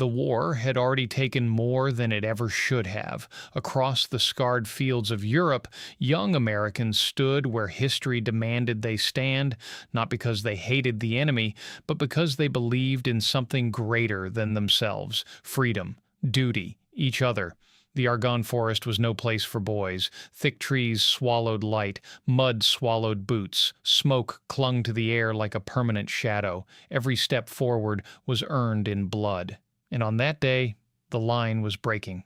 The war had already taken more than it ever should have. Across the scarred fields of Europe, young Americans stood where history demanded they stand, not because they hated the enemy, but because they believed in something greater than themselves: freedom, duty, each other. The Argonne Forest was no place for boys. Thick trees swallowed light, mud swallowed boots, smoke clung to the air like a permanent shadow. Every step forward was earned in blood. And on that day, the line was breaking.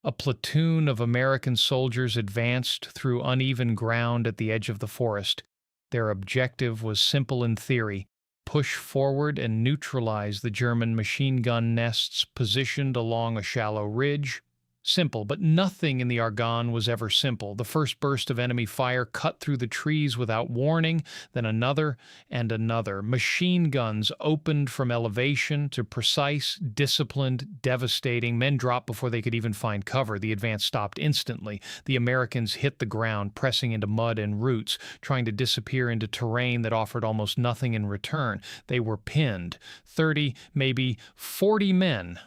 A platoon of American soldiers advanced through uneven ground at the edge of the forest. Their objective was simple in theory: push forward and neutralize the German machine gun nests positioned along a shallow ridge. Simple, but nothing in the Argonne was ever simple. The first burst of enemy fire cut through the trees without warning, then another and another. Machine guns opened from elevation to precise, disciplined, devastating. Men dropped before they could even find cover. The advance stopped instantly. The Americans hit the ground, pressing into mud and roots, trying to disappear into terrain that offered almost nothing in return. They were pinned. 30, maybe 40 men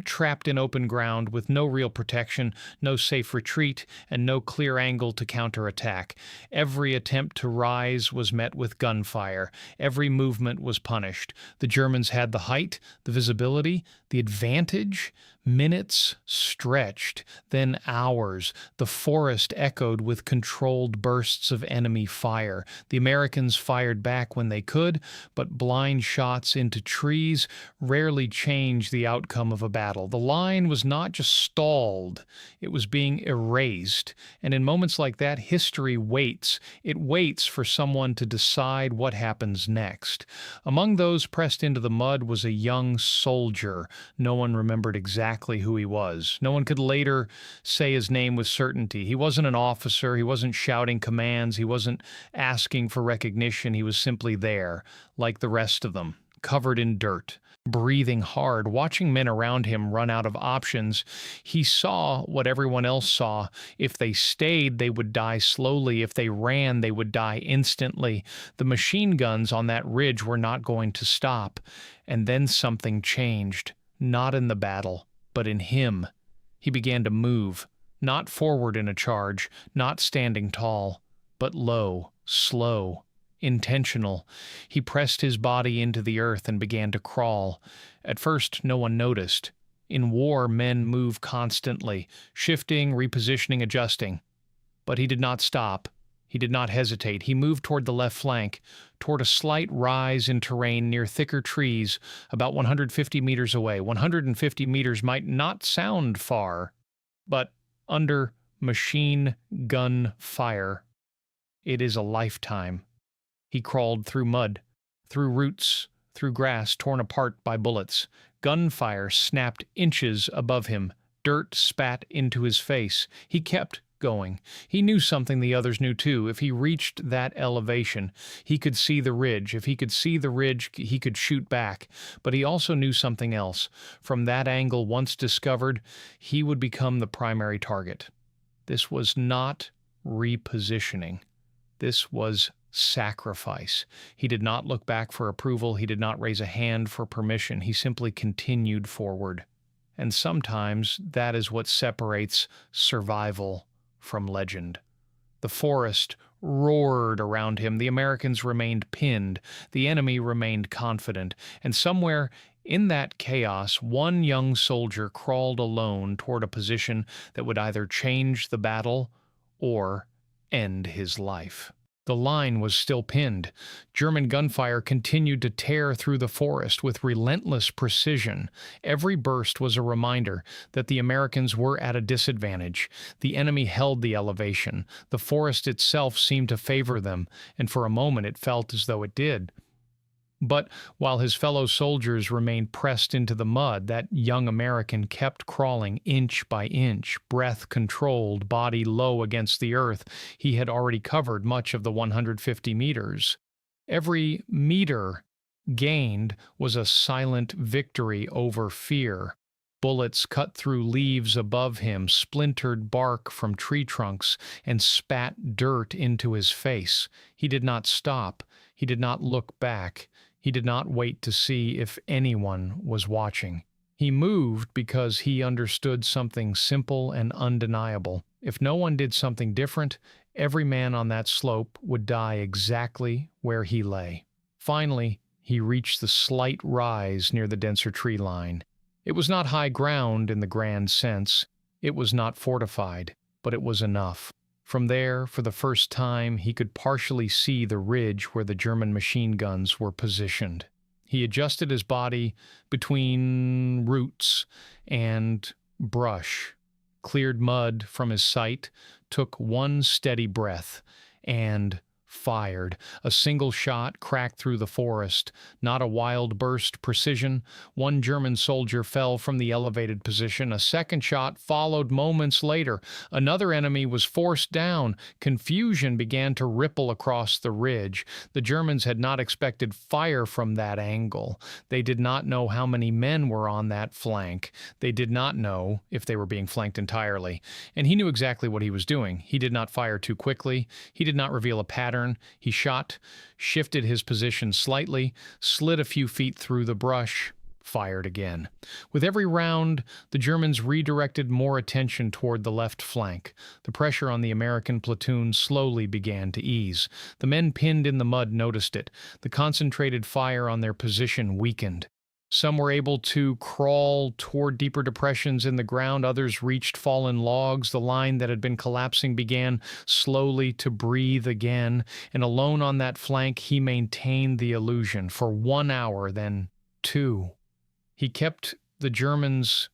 trapped in open ground with no real protection, no safe retreat, and no clear angle to counterattack. Every attempt to rise was met with gunfire. Every movement was punished. The Germans had the height, the visibility, the advantage. Minutes stretched, then hours. The forest echoed with controlled bursts of enemy fire. The Americans fired back when they could, but blind shots into trees rarely changed the outcome of a battle. The line was not just stalled, it was being erased. And in moments like that, history waits. It waits for someone to decide what happens next. Among those pressed into the mud was a young soldier. No one remembered exactly who he was. No one could later say his name with certainty. He wasn't an officer. He wasn't shouting commands. He wasn't asking for recognition. He was simply there, like the rest of them, covered in dirt, breathing hard, watching men around him run out of options. He saw what everyone else saw. If they stayed, they would die slowly. If they ran, they would die instantly. The machine guns on that ridge were not going to stop. And then something changed, not in the battle, but in him. He began to move, not forward in a charge, not standing tall, but low, slow, intentional. He pressed his body into the earth and began to crawl. At first, no one noticed. In war, men move constantly, shifting, repositioning, adjusting. But he did not stop. He did not hesitate. He moved toward the left flank, toward a slight rise in terrain near thicker trees, about 150 meters away. 150 meters might not sound far, but under machine gun fire, it is a lifetime. He crawled through mud, through roots, through grass torn apart by bullets. Gunfire snapped inches above him. Dirt spat into his face. He kept going. He knew something the others knew too. If he reached that elevation, he could see the ridge. If he could see the ridge, he could shoot back. But he also knew something else. From that angle, once discovered, he would become the primary target. This was not repositioning. This was sacrifice. He did not look back for approval. He did not raise a hand for permission. He simply continued forward. And sometimes that is what separates survival from legend. The forest roared around him. The Americans remained pinned. The enemy remained confident. And somewhere in that chaos, one young soldier crawled alone toward a position that would either change the battle or end his life. The line was still pinned. German gunfire continued to tear through the forest with relentless precision. Every burst was a reminder that the Americans were at a disadvantage. The enemy held the elevation. The forest itself seemed to favor them, and for a moment it felt as though it did. But while his fellow soldiers remained pressed into the mud, that young American kept crawling inch by inch, breath controlled, body low against the earth. He had already covered much of the 150 meters. Every meter gained was a silent victory over fear. Bullets cut through leaves above him, splintered bark from tree trunks, and spat dirt into his face. He did not stop. He did not look back. He did not wait to see if anyone was watching. He moved because he understood something simple and undeniable. If no one did something different, every man on that slope would die exactly where he lay. Finally, he reached the slight rise near the denser tree line. It was not high ground in the grand sense. It was not fortified, but it was enough. From there, for the first time, he could partially see the ridge where the German machine guns were positioned. He adjusted his body between roots and brush, cleared mud from his sight, took one steady breath, and fired. A single shot cracked through the forest, not a wild burst precision. One German soldier fell from the elevated position. A second shot followed moments later. Another enemy was forced down. Confusion began to ripple across the ridge. The Germans had not expected fire from that angle. They did not know how many men were on that flank. They did not know if they were being flanked entirely. And he knew exactly what he was doing. He did not fire too quickly. He did not reveal a pattern. He shot, shifted his position slightly, slid a few feet through the brush, fired again. With every round, the Germans redirected more attention toward the left flank. The pressure on the American platoon slowly began to ease. The men pinned in the mud noticed it. The concentrated fire on their position weakened. Some were able to crawl toward deeper depressions in the ground. Others reached fallen logs. The line that had been collapsing began slowly to breathe again. And alone on that flank, he maintained the illusion for 1 hour, then 2. He kept the Germans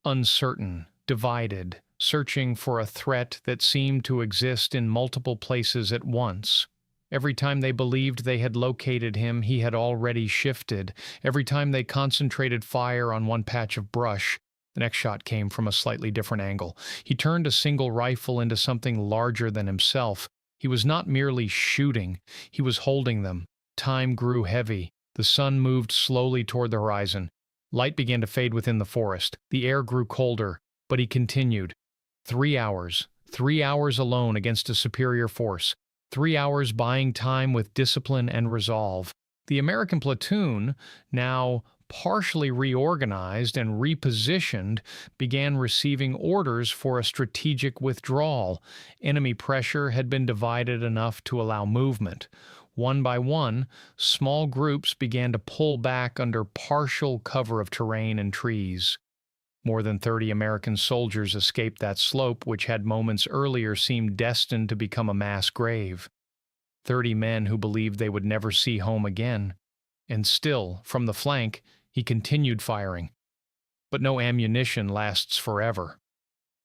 uncertain, divided, searching for a threat that seemed to exist in multiple places at once. Every time they believed they had located him, he had already shifted. Every time they concentrated fire on one patch of brush, the next shot came from a slightly different angle. He turned a single rifle into something larger than himself. He was not merely shooting, he was holding them. Time grew heavy. The sun moved slowly toward the horizon. Light began to fade within the forest. The air grew colder, but he continued. 3 hours. 3 hours alone against a superior force. 3 hours buying time with discipline and resolve. The American platoon, now partially reorganized and repositioned, began receiving orders for a strategic withdrawal. Enemy pressure had been divided enough to allow movement. One by one, small groups began to pull back under partial cover of terrain and trees. More than 30 American soldiers escaped that slope, which had moments earlier seemed destined to become a mass grave. 30 men who believed they would never see home again. And still, from the flank, he continued firing. But no ammunition lasts forever.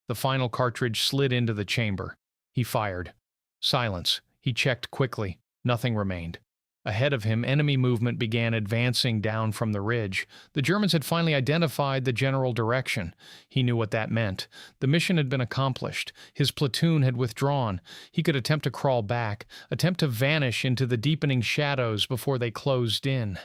The final cartridge slid into the chamber. He fired. Silence. He checked quickly. Nothing remained. Ahead of him, enemy movement began advancing down from the ridge. The Germans had finally identified the general direction. He knew what that meant. The mission had been accomplished. His platoon had withdrawn. He could attempt to crawl back, attempt to vanish into the deepening shadows before they closed in.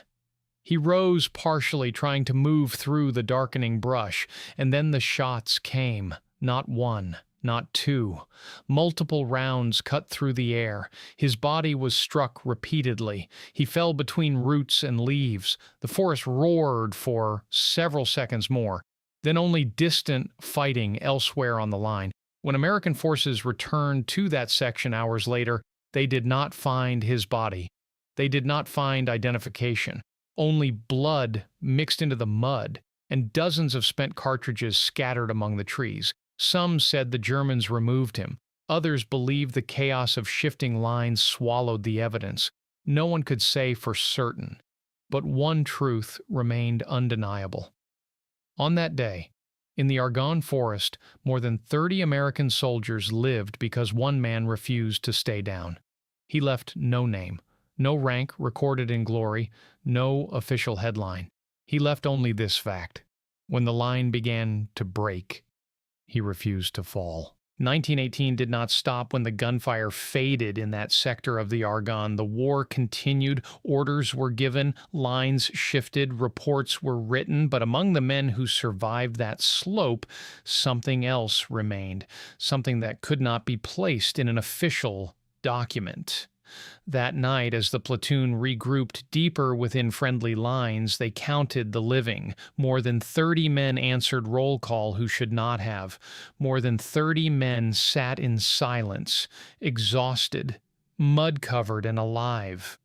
He rose partially, trying to move through the darkening brush, and then the shots came. Not one. Not 2. Multiple rounds cut through the air. His body was struck repeatedly. He fell between roots and leaves. The forest roared for several seconds more. Then only distant fighting elsewhere on the line. When American forces returned to that section hours later, they did not find his body. They did not find identification. Only blood mixed into the mud, and dozens of spent cartridges scattered among the trees. Some said the Germans removed him. Others believed the chaos of shifting lines swallowed the evidence. No one could say for certain. But one truth remained undeniable. On that day, in the Argonne Forest, more than 30 American soldiers lived because one man refused to stay down. He left no name, no rank recorded in glory, no official headline. He left only this fact. When the line began to break, he refused to fall. 1918 did not stop when the gunfire faded in that sector of the Argonne. The war continued, orders were given, lines shifted, reports were written, but among the men who survived that slope, something else remained, something that could not be placed in an official document. That night, as the platoon regrouped deeper within friendly lines, they counted the living. More than 30 men answered roll call who should not have. More than 30 men sat in silence, exhausted, mud-covered and alive.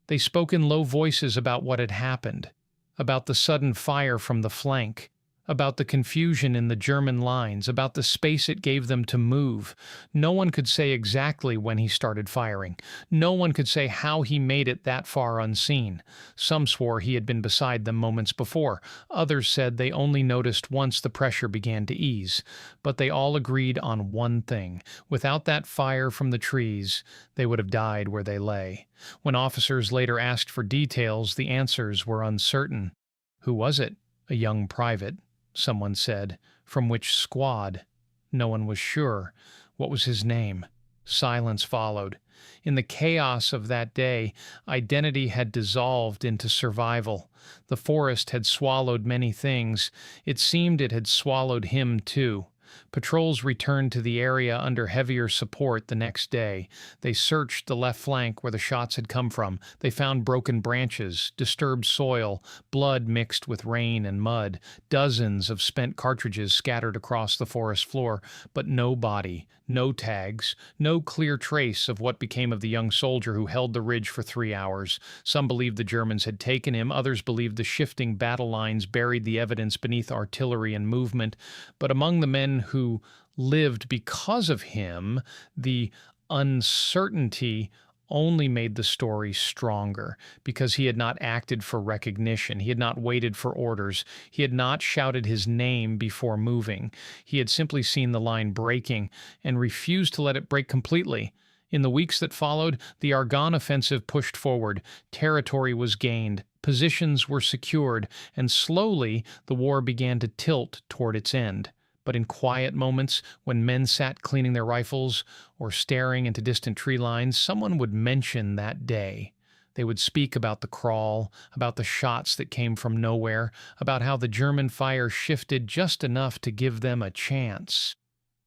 They spoke in low voices about what had happened, about the sudden fire from the flank, about the confusion in the German lines, about the space it gave them to move. No one could say exactly when he started firing. No one could say how he made it that far unseen. Some swore he had been beside them moments before. Others said they only noticed once the pressure began to ease. But they all agreed on one thing. Without that fire from the trees, they would have died where they lay. When officers later asked for details, the answers were uncertain. Who was it? A young private, someone said. From which squad? No one was sure. What was his name? Silence followed. In the chaos of that day, identity had dissolved into survival. The forest had swallowed many things. It seemed it had swallowed him too. Patrols returned to the area under heavier support the next day. They searched the left flank where the shots had come from. They found broken branches, disturbed soil, blood mixed with rain and mud, dozens of spent cartridges scattered across the forest floor, but no body, no tags, no clear trace of what became of the young soldier who held the ridge for 3 hours. Some believed the Germans had taken him, others believed the shifting battle lines buried the evidence beneath artillery and movement. But among the men who lived because of him, the uncertainty only made the story stronger, because he had not acted for recognition. He had not waited for orders. He had not shouted his name before moving. He had simply seen the line breaking and refused to let it break completely. In the weeks that followed, the Argonne Offensive pushed forward. Territory was gained. Positions were secured, and slowly the war began to tilt toward its end. But in quiet moments, when men sat cleaning their rifles or staring into distant tree lines, someone would mention that day. They would speak about the crawl, about the shots that came from nowhere, about how the German fire shifted just enough to give them a chance.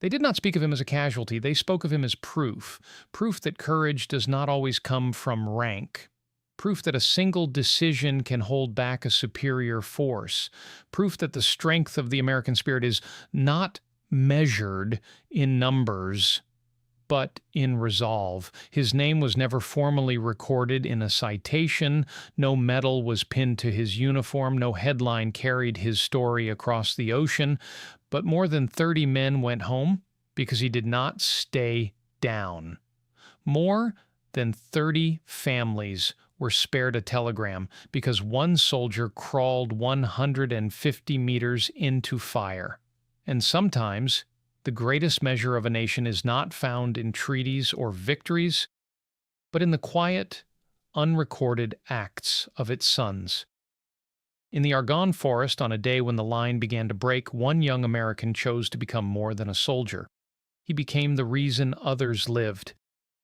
They did not speak of him as a casualty. They spoke of him as proof that courage does not always come from rank. Proof that a single decision can hold back a superior force. Proof that the strength of the American spirit is not measured in numbers, but in resolve. His name was never formally recorded in a citation. No medal was pinned to his uniform. No headline carried his story across the ocean. But more than 30 men went home because he did not stay down. More than 30 families were spared a telegram because one soldier crawled 150 meters into fire. And sometimes the greatest measure of a nation is not found in treaties or victories, but in the quiet, unrecorded acts of its sons. In the Argonne Forest, on a day when the line began to break, one young American chose to become more than a soldier. He became the reason others lived.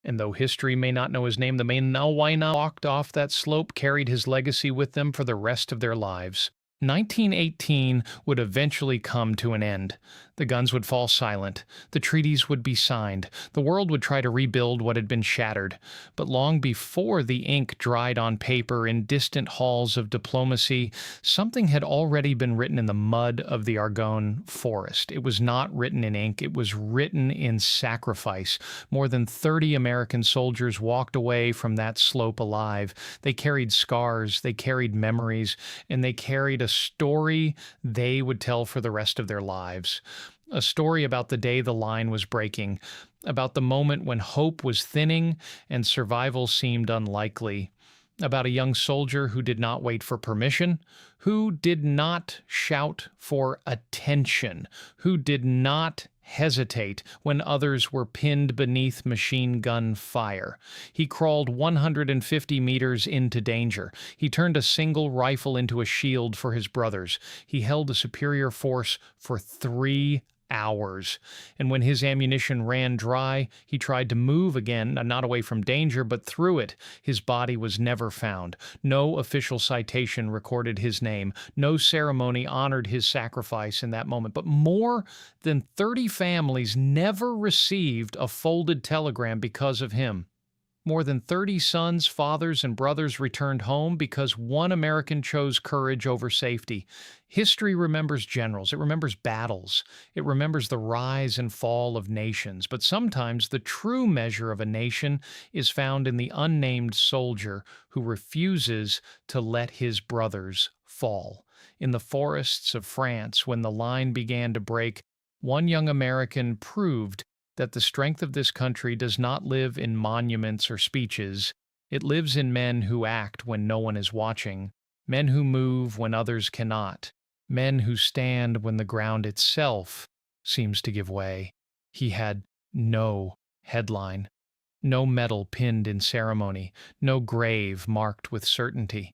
And though history may not know his name, the men now walked off that slope, carried his legacy with them for the rest of their lives. 1918 would eventually come to an end. The guns would fall silent. The treaties would be signed. The world would try to rebuild what had been shattered. But long before the ink dried on paper in distant halls of diplomacy, something had already been written in the mud of the Argonne Forest. It was not written in ink. It was written in sacrifice. More than 30 American soldiers walked away from that slope alive. They carried scars, they carried memories, and they carried a story they would tell for the rest of their lives. A story about the day the line was breaking, about the moment when hope was thinning and survival seemed unlikely, about a young soldier who did not wait for permission, who did not shout for attention, who did not hesitate when others were pinned beneath machine gun fire. He crawled 150 meters into danger. He turned a single rifle into a shield for his brothers. He held a superior force for 3 hours. And when his ammunition ran dry, he tried to move again, not away from danger, but through it. His body was never found. No official citation recorded his name. No ceremony honored his sacrifice in that moment. But more than 30 families never received a folded telegram because of him. More than 30 sons, fathers, and brothers returned home because one American chose courage over safety. History remembers generals, it remembers battles, it remembers the rise and fall of nations. But sometimes the true measure of a nation is found in the unnamed soldier who refuses to let his brothers fall. In the forests of France, when the line began to break, one young American proved that the strength of this country does not live in monuments or speeches. It lives in men who act when no one is watching, men who move when others cannot, men who stand when the ground itself seems to give way. He had no headline, no medal pinned in ceremony, no grave marked with certainty.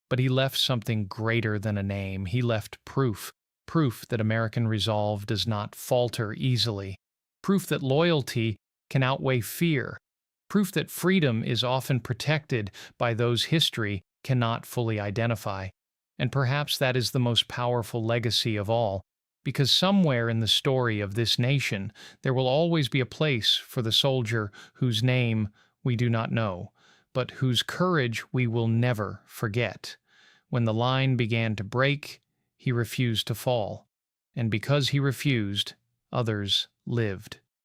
But he left something greater than a name. He left proof, proof that American resolve does not falter easily, proof that loyalty can outweigh fear, proof that freedom is often protected by those history cannot fully identify. And perhaps that is the most powerful legacy of all, because somewhere in the story of this nation, there will always be a place for the soldier whose name we do not know, but whose courage we will never forget. When the line began to break, he refused to fall. And because he refused, others lived.